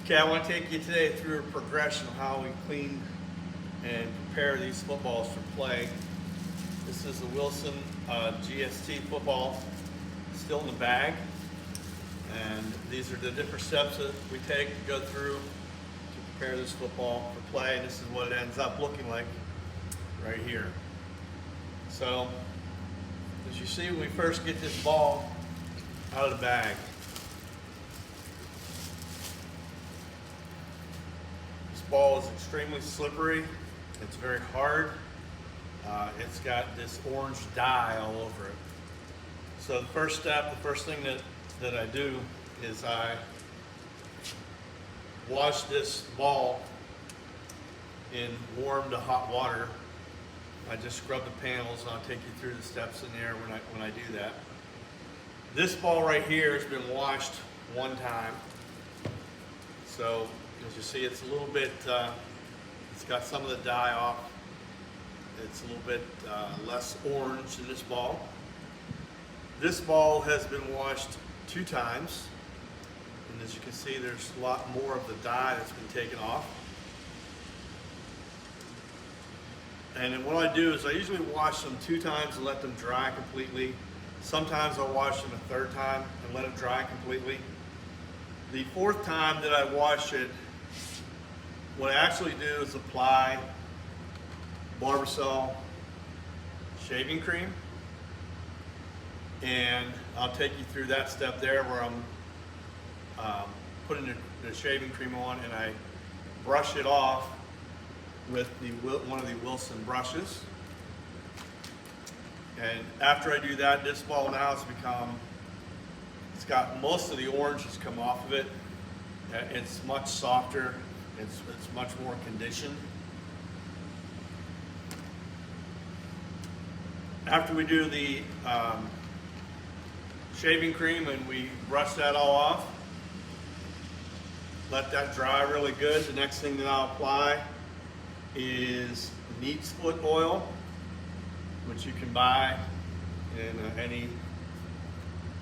Okay, I want to take you today through a progression of how we clean and prepare these footballs for play. This is the Wilson GST football, still in the bag, and these are the different steps that we take to go through to prepare this football for play. And this is what it ends up looking like right here. So, as you see, when we first get this ball out of the bag, ball is extremely slippery. It's very hard. It's got this orange dye all over it. So the first thing that I do is I wash this ball in warm to hot water. I just scrub the panels, and I'll take you through the steps in there when I do that. This ball right here has been washed one time. So as you see, it's a little bit, it's got some of the dye off. It's a little bit less orange than this ball. This ball has been washed 2 times. And as you can see, there's a lot more of the dye that's been taken off. And then what I do is I usually wash them 2 times and let them dry completely. Sometimes I'll wash them a 3rd time and let it dry completely. The 4th time that I wash it, what I actually do is apply Barbasol shaving cream, and I'll take you through that step there where I'm putting the shaving cream on, and I brush it off with one of the Wilson brushes. And after I do that, this ball now has it's got most of the orange has come off of it. It's much softer. It's much more conditioned. After we do the shaving cream and we brush that all off, let that dry really good. The next thing that I'll apply is neat's foot oil, which you can buy in any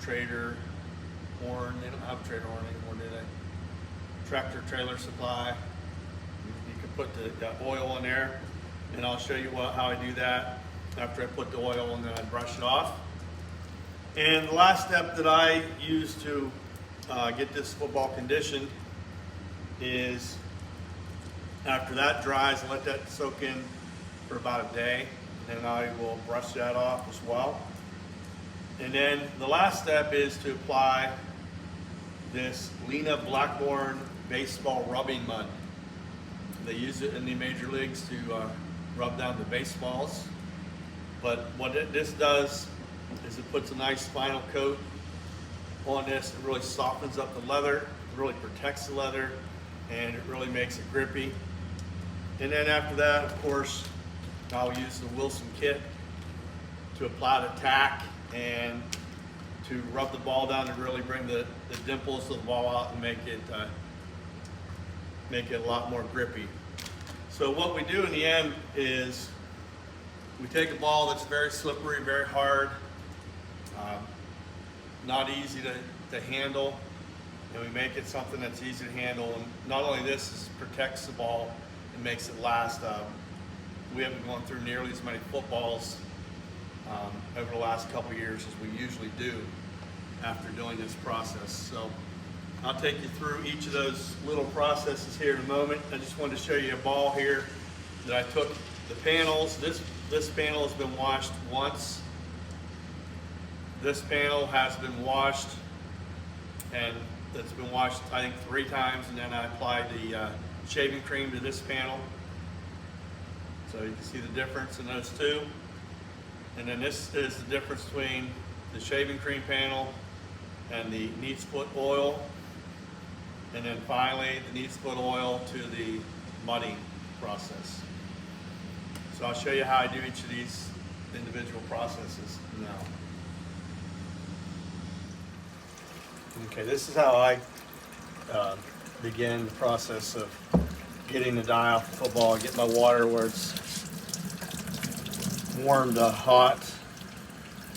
Trader Horn. They don't have Trader Horn anymore, do they? Tractor Trailer Supply. You can put the oil in there, and I'll show you how I do that after I put the oil, and then I brush it off. And the last step that I use to get this football conditioned is after that dries, let that soak in for about a day, and then I will brush that off as well. And then the last step is to apply this Lena Blackburn baseball rubbing mud. They use it in the major leagues to rub down the baseballs. But what this does is it puts a nice final coat on this. It really softens up the leather, it really protects the leather, and it really makes it grippy. And then after that, of course, I'll use the Wilson kit to apply the tack and to rub the ball down and really bring the dimples of the ball out and make it a lot more grippy. So what we do in the end is we take a ball that's very slippery, very hard, not easy to handle, and we make it something that's easy to handle. And not only this protects the ball, it makes it last. We haven't gone through nearly as many footballs over the last couple years as we usually do after doing this process. So I'll take you through each of those little processes here in a moment. I just wanted to show you a ball here that I took the panels. This panel has been washed once. This panel has been washed, and it's been washed I think 3 times, and then I applied the shaving cream to this panel. So you can see the difference in those 2. And then this is the difference between the shaving cream panel and the neat's foot oil. And then finally, the neat's foot oil to the mudding process. So I'll show you how I do each of these individual processes now. Okay, this is how I begin the process of getting the dye off the football. Get my water where it's warm to hot,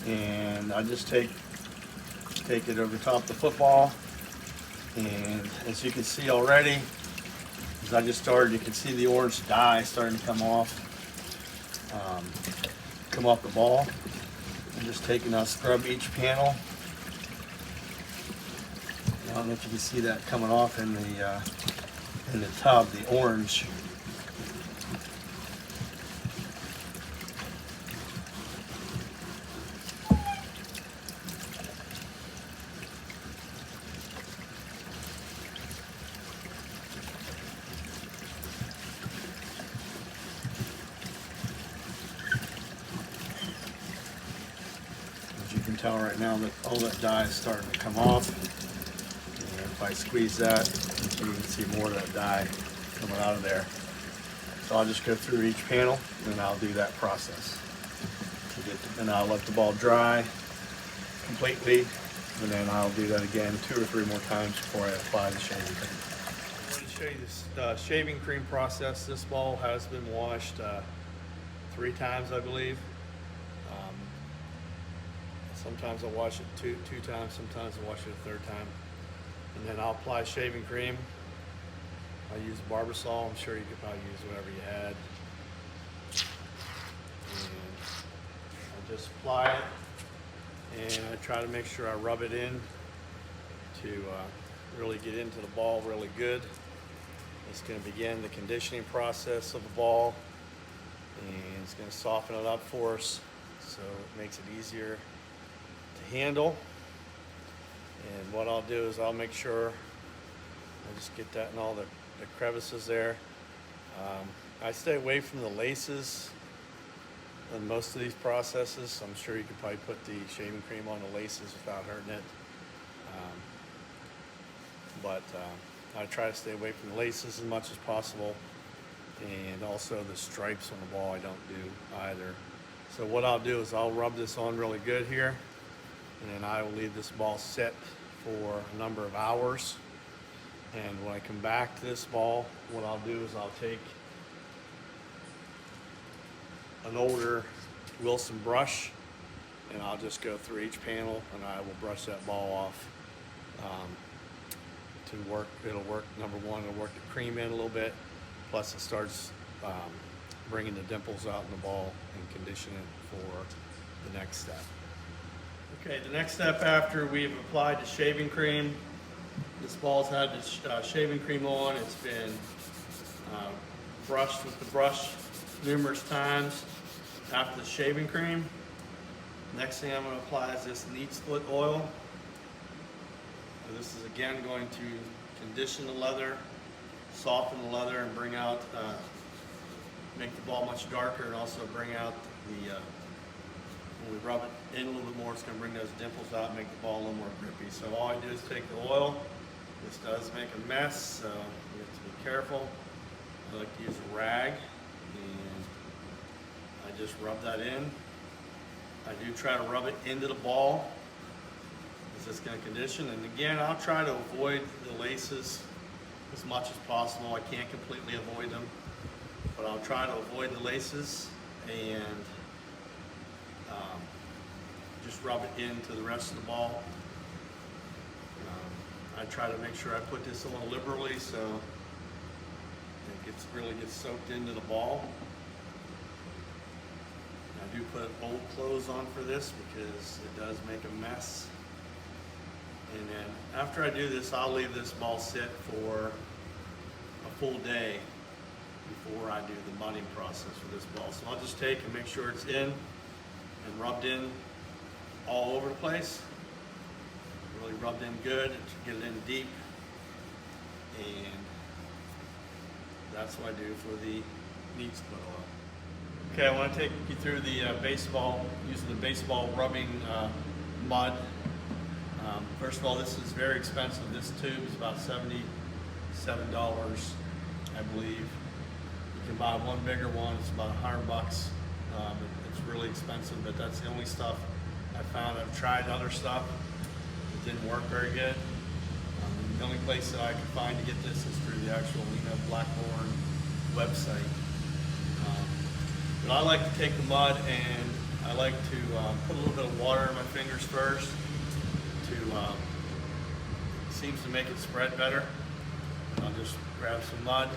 and I just take it over top the football, And as you can see already, as I just started, you can see the orange dye starting to come off the ball. I'm just taking a scrub each panel. I don't know if you can see that coming off in the tub, the orange. You can tell right now that all that dye is starting to come off. And if I squeeze that, you can see more of that dye coming out of there. So I'll just go through each panel and I'll do that process. And I'll let the ball dry completely, and then I'll do that again 2 or 3 more times before I apply the shaving cream. I'm going to show you this shaving cream process. This ball has been washed 3 times, I believe. Sometimes I'll wash it two times, sometimes I'll wash it a 3rd time. And then I'll apply shaving cream. I use Barbasol. I'm sure you could probably use whatever you had. And I just apply it, and I try to make sure I rub it in to really get into the ball really good. It's going to begin the conditioning process of the ball, and it's going to soften it up for us, so it makes it easier to handle. And what I'll do is I'll make sure I just get that in all the crevices there. I stay away from the laces in most of these processes. I'm sure you could probably put the shaving cream on the laces without hurting it. But I try to stay away from the laces as much as possible. And also the stripes on the ball I don't do either. So what I'll do is I'll rub this on really good here, and then I will leave this ball set for a number of hours. And when I come back to this ball, what I'll do is I'll take an older Wilson brush, and I'll just go through each panel, and I will brush that ball off to work. It'll work, number one, it'll work the cream in a little bit, plus it starts bringing the dimples out in the ball and condition it for the next step. Okay, the next step after we've applied the shaving cream, this ball's had the shaving cream on. It's been brushed with the brush numerous times after the shaving cream. Next thing I'm going to apply is this Neat Split oil. And this is again going to condition the leather, soften the leather, and bring out, make the ball much darker, and also bring out the, when we rub it in a little bit more, it's going to bring those dimples out and make the ball a little more grippy. So all I do is take the oil. This does make a mess, so you have to be careful. I like to use a rag, and I just rub that in. I do try to rub it into the ball as it's going to condition. And again, I'll try to avoid the laces as much as possible. I can't completely avoid them, but I'll try to avoid the laces and just rub it into the rest of the ball. I try to make sure I put this on liberally so it really gets soaked into the ball. I do put old clothes on for this because it does make a mess. And then after I do this, I'll leave this ball sit for a full day before I do the mudding process for this ball. So I'll just take and make sure it's in and rubbed in all over the place. Really rubbed in good to get it in deep, and that's what I do for the Neat Split oil. Okay, I want to take you through the baseball, using the baseball rubbing mud. First of all, this is very expensive. This tube is about $77, I believe. You can buy one bigger one, it's about $100. It's really expensive, but that's the only stuff I found. I've tried other stuff. Didn't work very good. The only place that I could find to get this is through the actual Lena Blackburn website. But I like to take the mud, and I like to put a little bit of water in my fingers first to seems to make it spread better. I'll just grab some mud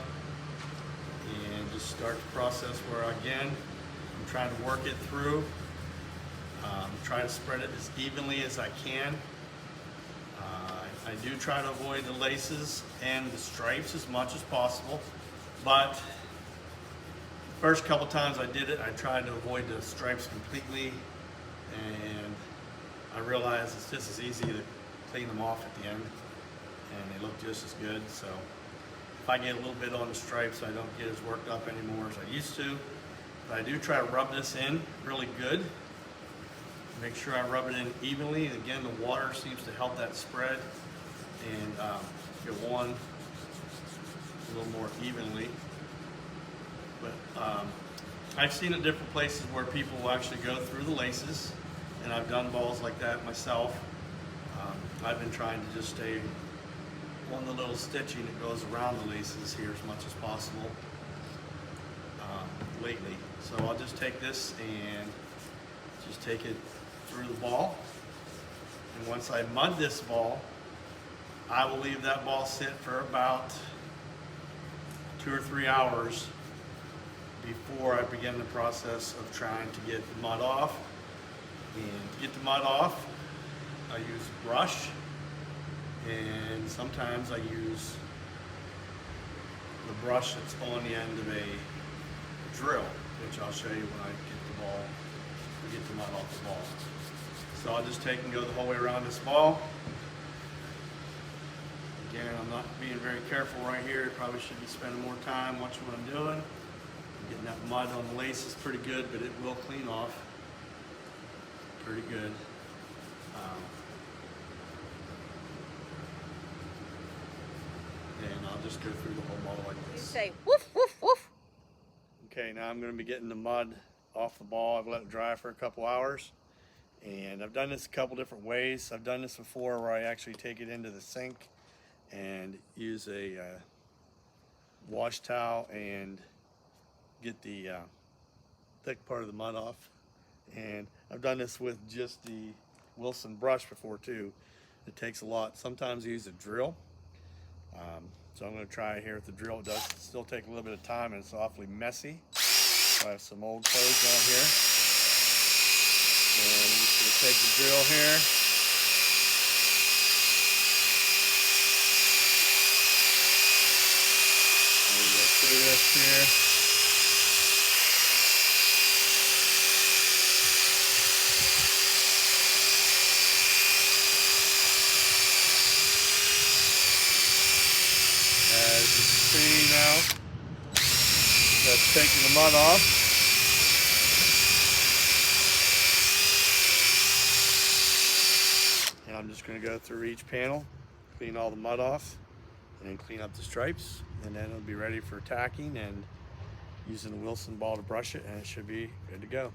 and just start the process where, again, I'm trying to work it through. Try to spread it as evenly as I can. I do try to avoid the laces and the stripes as much as possible, but first couple times I did it, I tried to avoid the stripes completely, and I realized it's just as easy to clean them off at the end, and they look just as good. So if I get a little bit on the stripes, I don't get as worked up anymore as I used to. But I do try to rub this in really good. Make sure I rub it in evenly. And again, the water seems to help that spread and go on a little more evenly. But I've seen it different places where people will actually go through the laces, and I've done balls like that myself. I've been trying to just stay on the little stitching that goes around the laces here as much as possible lately. So I'll just take this and just take it through the ball, and once I mud this ball, I will leave that ball sit for about 2 or 3 hours before I begin the process of trying to get the mud off. And to get the mud off, I use a brush, and sometimes I use the brush that's on the end of a drill, which I'll show you when I get the mud off the ball. So I'll just take and go the whole way around this ball. Again, I'm not being very careful right here. Probably should be spending more time watching what I'm doing. Getting that mud on the laces pretty good, but it will clean off pretty good. And I'll just go through the whole ball like this. You say woof, woof, woof. Okay, now I'm going to be getting the mud off the ball. I've let it dry for a couple hours. And I've done this a couple different ways. I've done this before where I actually take it into the sink and use a wash towel and get the thick part of the mud off. And I've done this with just the Wilson brush before too. It takes a lot. Sometimes I use a drill. So I'm going to try here with the drill. It does still take a little bit of time, and it's awfully messy. So I have some old clothes on here. And I'm just going to take the drill here. And we go through this here. As you can see now, that's taking the mud off. And I'm just going to go through each panel, clean all the mud off, and then clean up the stripes, and then it'll be ready for tacking and using the Wilson ball to brush it, and it should be good to go.